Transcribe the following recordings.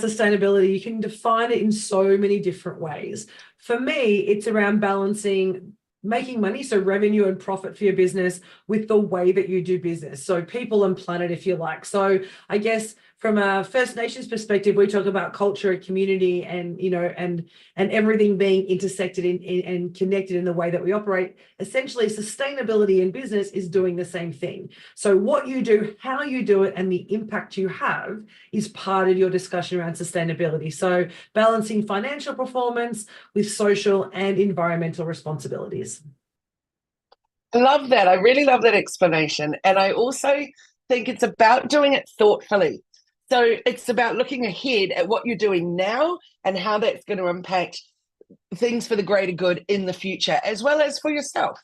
sustainability, you can define it in so many different ways. For me, it's around balancing making money, so revenue and profit for your business, with the way that you do business. So people and planet, if you like. So I guess from a First Nations perspective, we talk about culture and community and, and everything being intersected and connected in the way that we operate. Essentially, sustainability in business is doing the same thing. So what you do, how you do it, and the impact you have is part of your discussion around sustainability. So balancing financial performance with social and environmental responsibilities. I love that. I really love that explanation. And I also think it's about doing it thoughtfully. So it's about looking ahead at what you're doing now and how that's going to impact things for the greater good in the future, as well as for yourself.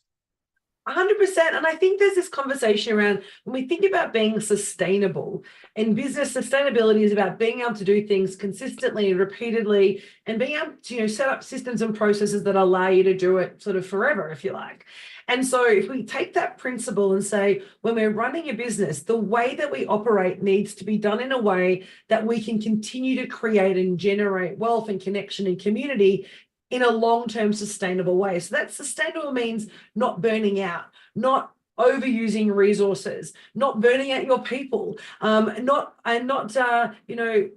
100%. And I think there's this conversation around when we think about being sustainable in business, sustainability is about being able to do things consistently and repeatedly and being able to, set up systems and processes that allow you to do it sort of forever, if you like. And so if we take that principle and say, when we're running a business, the way that we operate needs to be done in a way that we can continue to create and generate wealth and connection and community in a long-term sustainable way. So that sustainable means not burning out, not overusing resources, not burning out your people, not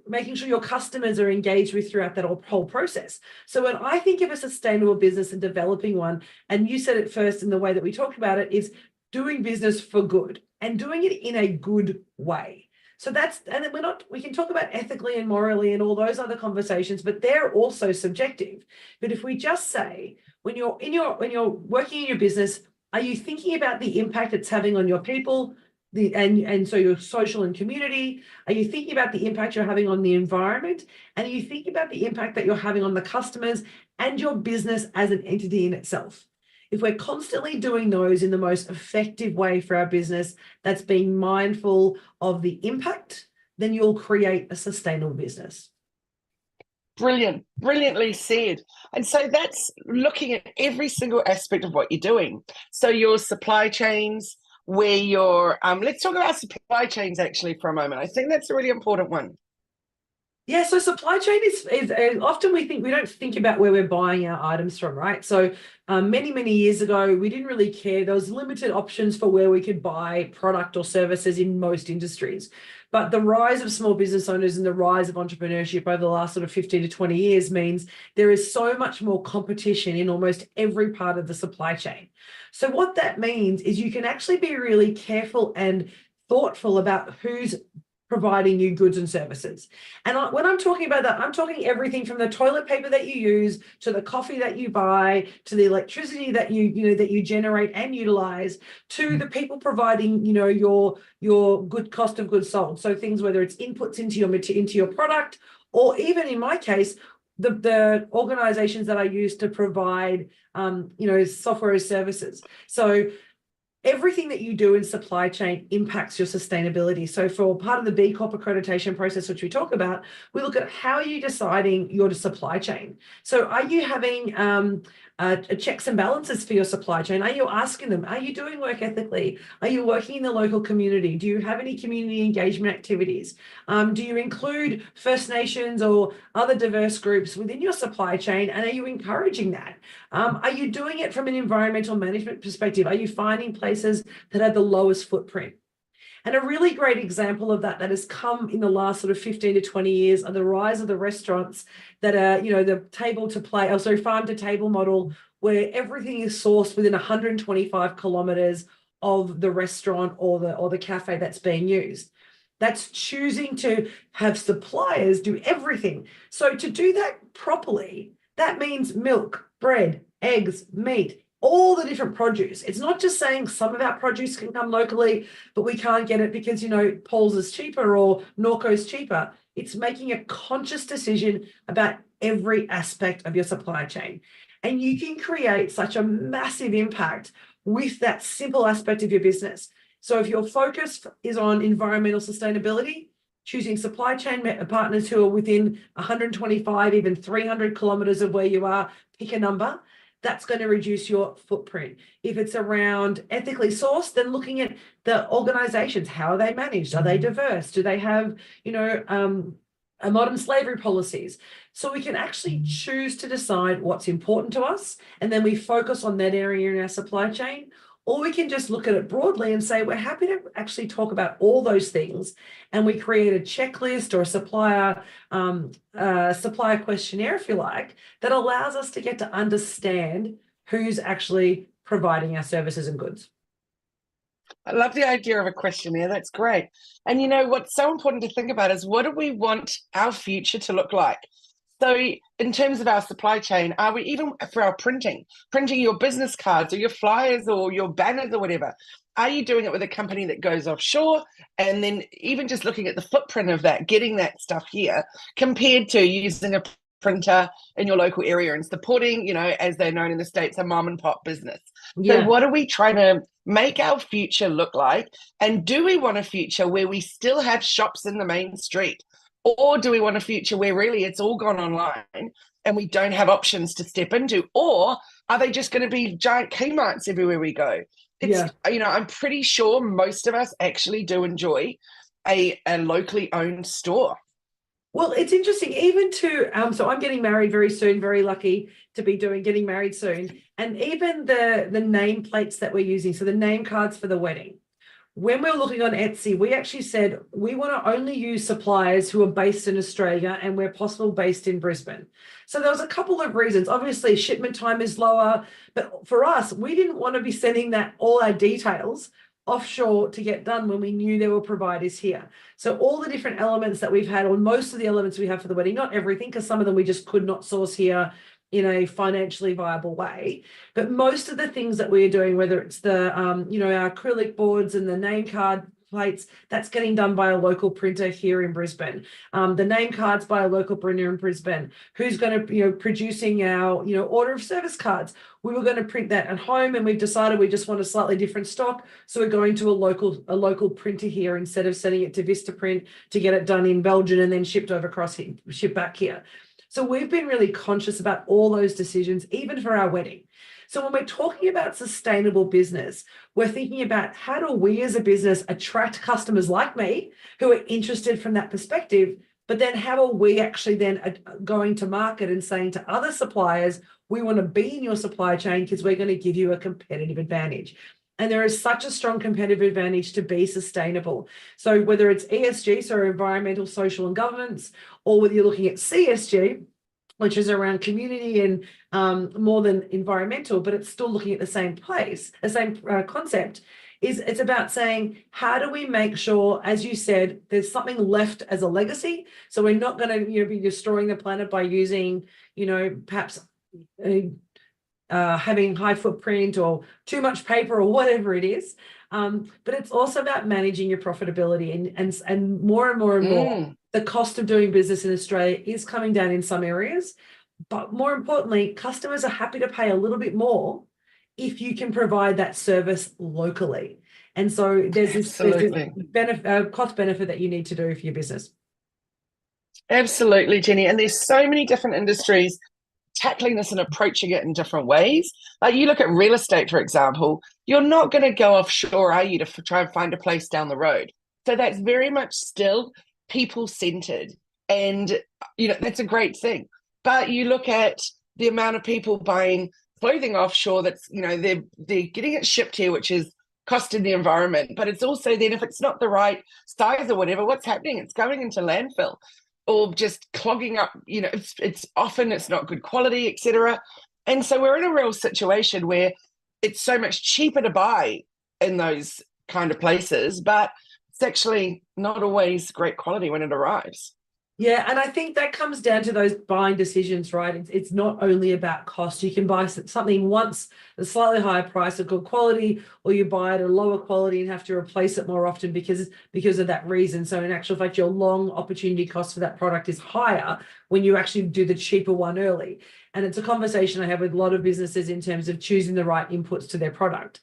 making sure your customers are engaged with throughout that whole process. So when I think of a sustainable business and developing one, and you said it first in the way that we talked about it, is doing business for good and doing it in a good way. So and then we can talk about ethically and morally and all those other conversations, but they're also subjective. But if we just say, when you're working in your business, are you thinking about the impact it's having on your people, and so your social and community? Are you thinking about the impact you're having on the environment? And are you thinking about the impact that you're having on the customers and your business as an entity in itself? If we're constantly doing those in the most effective way for our business, that's being mindful of the impact, then you'll create a sustainable business. Brilliant, brilliantly said. And so that's looking at every single aspect of what you're doing. So your supply chains, where your let's talk about supply chains actually for a moment. I think that's a really important one. Yeah, so supply chain is often we don't think about where we're buying our items from, right? So many years ago, we didn't really care. There was limited options for where we could buy product or services in most industries. But the rise of small business owners and the rise of entrepreneurship over the last sort of 15 to 20 years means there is so much more competition in almost every part of the supply chain. So what that means is you can actually be really careful and thoughtful about who's providing you goods and services. And when I'm talking about that, I'm talking everything from the toilet paper that you use to the coffee that you buy to the electricity that you generate and utilize, to the people providing your good cost of goods sold. So things, whether it's inputs into your product, or even in my case, the organizations that I use to provide software as services. So everything that you do in supply chain impacts your sustainability. So for part of the B Corp accreditation process, which we talk about, we look at how are you deciding your supply chain. So are you having checks and balances for your supply chain? Are you asking them, are you doing work ethically? Are you working in the local community? Do you have any community engagement activities? Do you include First Nations or other diverse groups within your supply chain? And are you encouraging that? Are you doing it from an environmental management perspective? Are you finding places that have the lowest footprint? And a really great example of that has come in the last sort of 15 to 20 years are the rise of the restaurants that are, the farm to table model, where everything is sourced within 125 kilometers of the restaurant or the cafe that's being used. That's choosing to have suppliers do everything. So to do that properly, that means milk, bread, eggs, meat, all the different produce. It's not just saying some of our produce can come locally, but we can't get it because, Paul's is cheaper or Norco's cheaper. It's making a conscious decision about every aspect of your supply chain. And you can create such a massive impact with that simple aspect of your business. So if your focus is on environmental sustainability, choosing supply chain partners who are within 125, even 300 kilometers of where you are, pick a number, that's going to reduce your footprint. If it's around ethically sourced, then looking at the organizations, how are they managed? Are they diverse? Do they have, modern slavery policies. So we can actually choose to decide what's important to us, and then we focus on that area in our supply chain. Or we can just look at it broadly and say, we're happy to actually talk about all those things. And we create a checklist or a supplier questionnaire, if you like, that allows us to get to understand who's actually providing our services and goods. I love the idea of a questionnaire. That's great. And you know, what's so important to think about is, what do we want our future to look like? So in terms of our supply chain, are we, even for our printing your business cards or your flyers or your banners or whatever, are you doing it with a company that goes offshore? And then even just looking at the footprint of that, getting that stuff here, compared to using a printer in your local area and supporting, you know, as they're known in the States, a mom and pop business. So what are we trying to make our future look like? And do we want a future where we still have shops in the main street? Or do we want a future where really it's all gone online and we don't have options to step into? Or are they just going to be giant Kmarts everywhere we go? It's, you know, I'm pretty sure most of us actually do enjoy a locally owned store. Well, it's interesting, even to so I'm getting married very soon, very lucky to be getting married soon. And even the nameplates that we're using, so the name cards for the wedding. When we're looking on Etsy, we actually said we want to only use suppliers who are based in Australia and where possible based in Brisbane. So there was a couple of reasons. Obviously, shipment time is lower, but for us, we didn't want to be sending all our details offshore to get done when we knew there were providers here. So all the different elements that we've had, or most of the elements we have for the wedding, not everything, because some of them we just could not source here in a financially viable way. But most of the things that we're doing, whether it's the, you know, our acrylic boards and the name card plates, that's getting done by a local printer here in Brisbane. The name cards by a local printer in Brisbane. Who's going to, you know, producing our, you know, order of service cards. We were going to print that at home, and we've decided we just want a slightly different stock. So we're going to a local printer here instead of sending it to Vistaprint to get it done in Belgium and then shipped back here. So we've been really conscious about all those decisions, even for our wedding. So when we're talking about sustainable business, we're thinking about, how do we as a business attract customers like me who are interested from that perspective, but then how are we actually then going to market and saying to other suppliers, we want to be in your supply chain because we're going to give you a competitive advantage. And there is such a strong competitive advantage to be sustainable. So whether it's ESG, so environmental, social, and governance, or whether you're looking at CSG, which is around community and more than environmental, but it's still looking at the same concept, it's about saying, how do we make sure, as you said, there's something left as a legacy? So we're not going to, you know, be destroying the planet by using, you know, perhaps having high footprint or too much paper or whatever it is. But it's also about managing your profitability, and more and more and more, the cost of doing business in Australia is coming down in some areas. But more importantly, customers are happy to pay a little bit more if you can provide that service locally. And so there's this cost benefit that you need to do for your business. Absolutely, Jenni. And there's so many different industries tackling this and approaching it in different ways. Like, you look at real estate, for example, you're not going to go offshore, are you, to try and find a place down the road? So that's very much still people-centered. And, you know, that's a great thing. But you look at the amount of people buying clothing offshore that's, you know, they're getting it shipped here, which is costing the environment. But it's also then, if it's not the right size or whatever, what's happening? It's going into landfill or just clogging up, you know, it's often not good quality, etc. And so we're in a real situation where it's so much cheaper to buy in those kind of places, but it's actually not always great quality when it arrives. Yeah, and I think that comes down to those buying decisions, right? It's not only about cost. You can buy something once at a slightly higher price of good quality, or you buy it at a lower quality and have to replace it more often because of that reason. So in actual fact, your long opportunity cost for that product is higher when you actually do the cheaper one early. And it's a conversation I have with a lot of businesses in terms of choosing the right inputs to their product.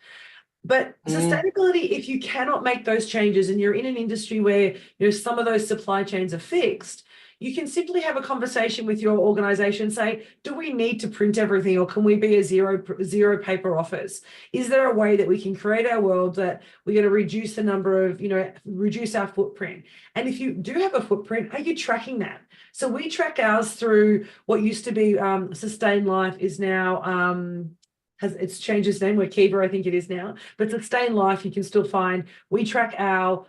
But sustainability, if you cannot make those changes and you're in an industry where, you know, some of those supply chains are fixed, you can simply have a conversation with your organization, say, do we need to print everything, or can we be a zero paper office? Is there a way that we can create our world that we're going to reduce the number of, reduce our footprint? And if you do have a footprint, are you tracking that? So we track ours through what used to be Sustain Life is now it's changed its name. We're Kiva, I think it is now. But Sustain Life, you can still find. We track our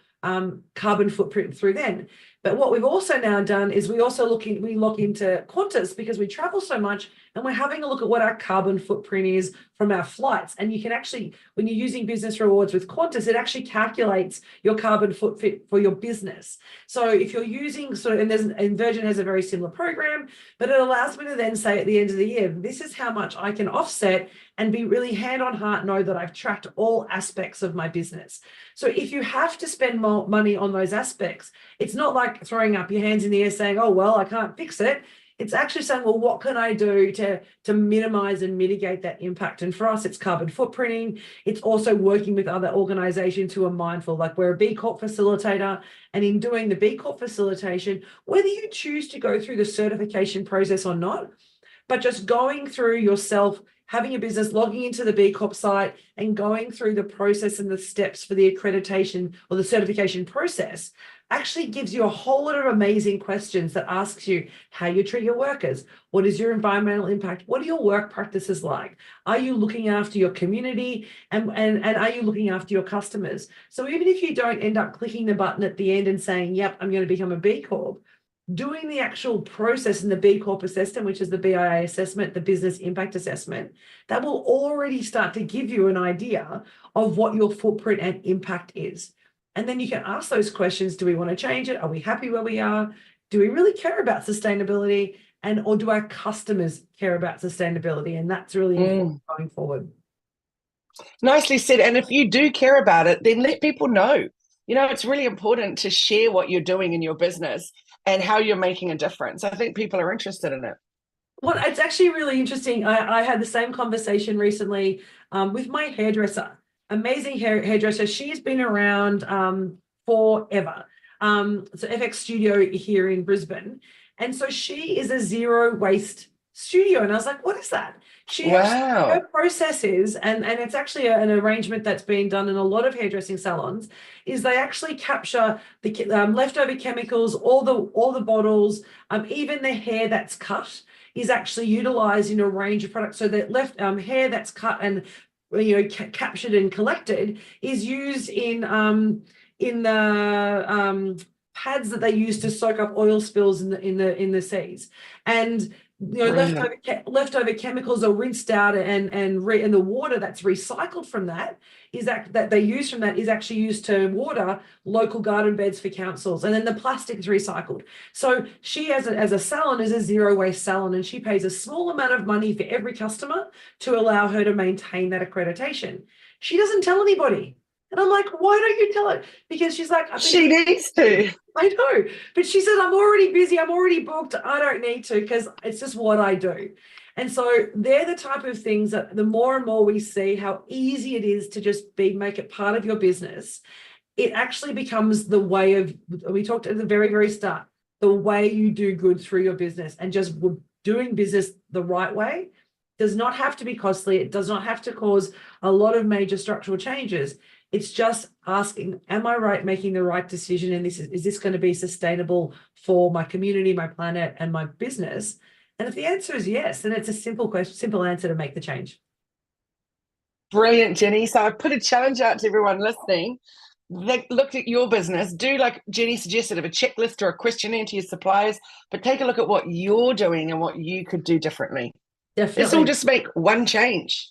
carbon footprint through then. But what we've also now done is we look into Qantas, because we travel so much, and we're having a look at what our carbon footprint is from our flights. And you can actually, when you're using business rewards with Qantas, it actually calculates your carbon footprint for your business. So if you're using and Virgin has a very similar program, but it allows me to then say at the end of the year, this is how much I can offset, and be really hand on heart, know that I've tracked all aspects of my business. So if you have to spend more money on those aspects, it's not like throwing up your hands in the air saying, oh, well, I can't fix it. It's actually saying, well, what can I do to minimize and mitigate that impact? And for us, it's carbon footprinting. It's also working with other organizations who are mindful, like we're a B Corp facilitator. And in doing the B Corp facilitation, whether you choose to go through the certification process or not, but just going through yourself, having a business, logging into the B Corp site and going through the process and the steps for the accreditation or the certification process actually gives you a whole lot of amazing questions that asks you how you treat your workers. What is your environmental impact? What are your work practices like? Are you looking after your community? And are you looking after your customers? So even if you don't end up clicking the button at the end and saying, yep, I'm going to become a B Corp, doing the actual process in the B Corp assessment, which is the BIA assessment, the business impact assessment, that will already start to give you an idea of what your footprint and impact is. And then you can ask those questions. Do we want to change it? Are we happy where we are? Do we really care about sustainability? Or do our customers care about sustainability? And that's really important going forward. Nicely said. And if you do care about it, then let people know. It's really important to share what you're doing in your business and how you're making a difference. I think people are interested in it. Well, it's actually really interesting. I had the same conversation recently with my hairdresser. Amazing hairdresser. She's been around forever. So FX Studio here in Brisbane. And so she is a zero waste studio. And I was like, what is that? Her process is, and it's actually an arrangement that's been done in a lot of hairdressing salons, is they actually capture the leftover chemicals, all the bottles, even the hair that's cut is actually utilized in a range of products. So that hair that's cut and captured and collected is used in the pads that they use to soak up oil spills in the seas. And leftover chemicals are rinsed out, and the water that's recycled from that is that they use from that is actually used to water local garden beds for councils, and then the plastic is recycled. So she, as a salon, is a zero waste salon, and she pays a small amount of money for every customer to allow her to maintain that accreditation. She doesn't tell anybody. And I'm like, why don't you tell it? Because she's like, she needs to. I know. But she said, I'm already busy. I'm already booked. I don't need to, because it's just what I do. And so they're the type of things that the more and more we see how easy it is to just make it part of your business, it actually becomes the way of, we talked at the very, very start, the way you do good through your business. And just doing business the right way does not have to be costly. It does not have to cause a lot of major structural changes. It's just asking, am I making the right decision? And is this going to be sustainable for my community, my planet, and my business? And if the answer is yes, then it's a simple answer to make the change. Brilliant, Jenni. So I've put a challenge out to everyone listening. Look at your business. Do, like Jenni suggested, of a checklist or a questionnaire to your suppliers, but take a look at what you're doing and what you could do differently. Definitely. Let's all just make one change.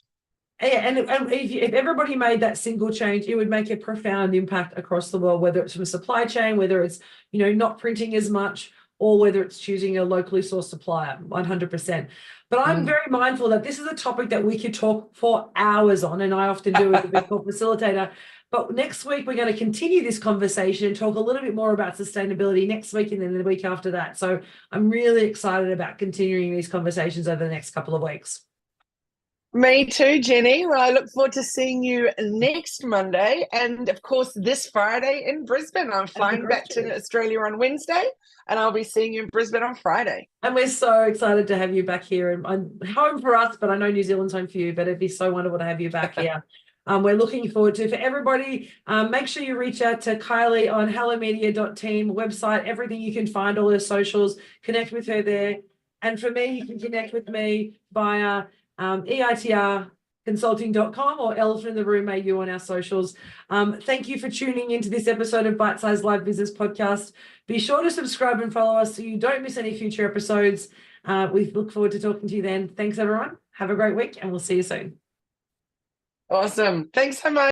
Yeah, and if everybody made that single change, it would make a profound impact across the world, whether it's from a supply chain, whether it's not printing as much, or whether it's choosing a locally sourced supplier, 100%. But I'm very mindful that this is a topic that we could talk for hours on, and I often do as a Big Corp facilitator. But next week, we're going to continue this conversation and talk a little bit more about sustainability next week and then the week after that. So I'm really excited about continuing these conversations over the next couple of weeks. Me too, Jenny. Well, I look forward to seeing you next Monday. And of course, this Friday in Brisbane. I'm At the flying back to grocery. Australia on Wednesday, and I'll be seeing you in Brisbane on Friday. And we're so excited to have you back here. And I'm home for us, but I know New Zealand's home for you. But it'd be so wonderful to have you back here. We're looking forward to, for everybody, make sure you reach out to Kylie on hellomedia.team website, everything you can find, all her socials, connect with her there. And for me, you can connect with me via eitrconsulting.com or Elephant in the Room AU on our socials. Thank you for tuning into this episode of Bite Size Live Business Podcast. Be sure to subscribe and follow us so you don't miss any future episodes. We look forward to talking to you then. Thanks, everyone. Have a great week, and we'll see you soon. Awesome. Thanks so much.